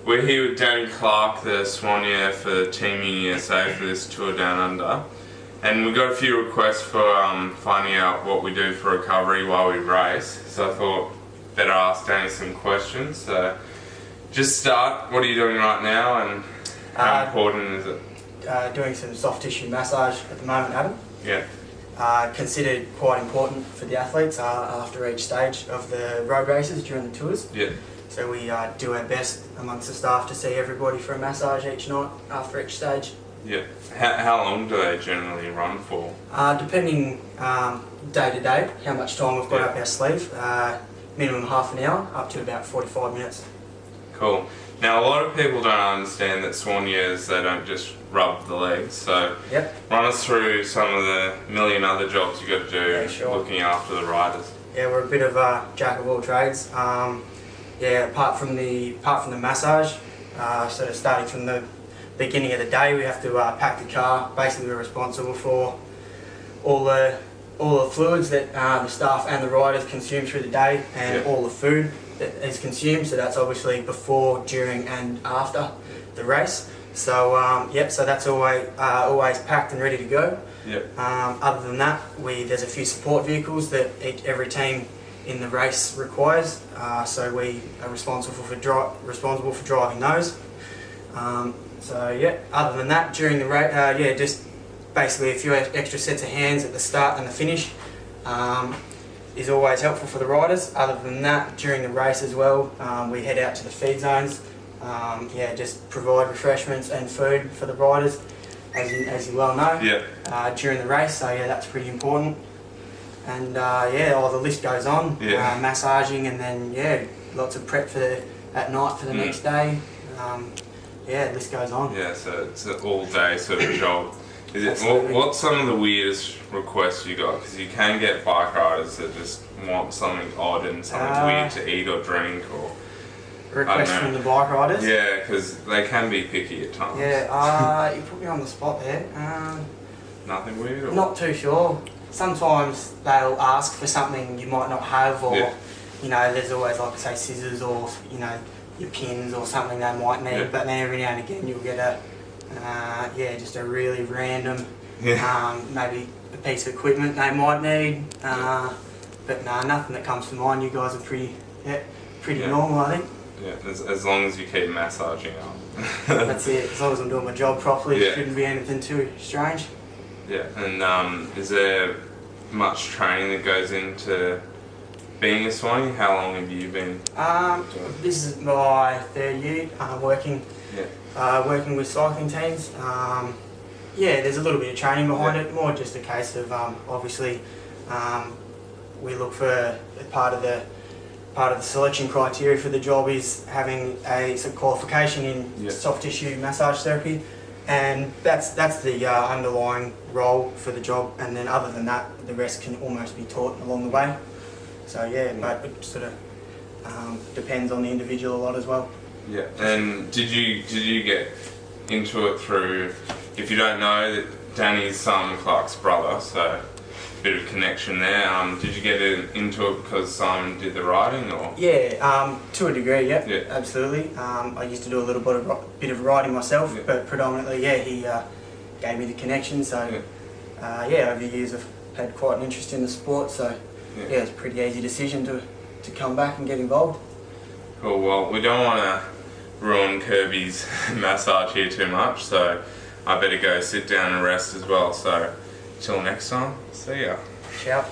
We're here with Danny Clarke, the soigneur for Team Uni-SA for this tour down under. And we got a few requests for finding out what we do for recovery while we race. So I thought better ask Danny some questions. So just start, what are you doing right now and how important is it? Doing some soft tissue massage at the moment, Adam. Yeah. Considered quite important for the athletes after each stage of the road races during the tours. Yeah. So we do our best amongst the staff to see everybody for a massage each night after each stage. Yeah. How long do they generally run for? Depending day to day, how much time we've got up our sleeve. Minimum half an hour, up to about 45 minutes. Cool. Now a lot of people don't understand that soigneurs, they don't just rub the legs, so run us through some of the million other jobs you got to do looking after the riders. Yeah, we're a bit of a jack of all trades. Apart from the massage, so starting from the beginning of the day, we have to pack the car. Basically, we're responsible for all the fluids that the staff and the riders consume through the day, and all the food that is consumed. So that's obviously before, during, and after the race. So so that's always packed and ready to go. Other than that, there's a few support vehicles that every team in the race requires, so we are responsible for driving those. Other than that, during the race, just basically a few extra sets of hands at the start and the finish is always helpful for the riders. Other than that, during the race as well, we head out to the feed zones, just provide refreshments and food for the riders, as you well know, during the race, so that's pretty important. And the list goes on, massaging, and then lots of prep at night for the next day. The list goes on. Yeah, so it's an all day sort of job. What's some of the weirdest requests you got? Because you can get bike riders that just want something odd and something weird to eat or drink, or requests from the bike riders. Yeah, because they can be picky at times. Yeah, you put me on the spot there. Nothing weird? Or? Not too sure. Sometimes they'll ask for something you might not have, or there's always, like I say, scissors or your pins or something they might need. But then every now and again you'll get just a really random, maybe a piece of equipment they might need. But no, nothing that comes to mind. You guys are pretty normal, I think. Yeah, as long as you keep massaging up. That's it. As long as I'm doing my job properly, it shouldn't be anything too strange. Yeah, and is there much training that goes into being a soigneur? How long have you been doing? This is my third year working with cycling teams. There's a little bit of training behind it, more just a case of obviously we look for part of the selection criteria for the job is having a qualification in soft tissue massage therapy. And that's the underlying role for the job, and then other than that, the rest can almost be taught along the way. So but it sort of depends on the individual a lot as well. Yeah. And did you get into it through? If you don't know, that Danny's Simon Clarke's brother, so a bit of connection there. Did you get into it because Simon did the riding, or? Yeah, to a degree, absolutely. I used to do a little bit of riding myself, but predominantly, he gave me the connection. So, over the years I've had quite an interest in the sport. So, it's a pretty easy decision to come back and get involved. Cool. Well, we don't want to ruin Kirby's massage here too much, so I better go sit down and rest as well. So, till next time, see ya. Ciao.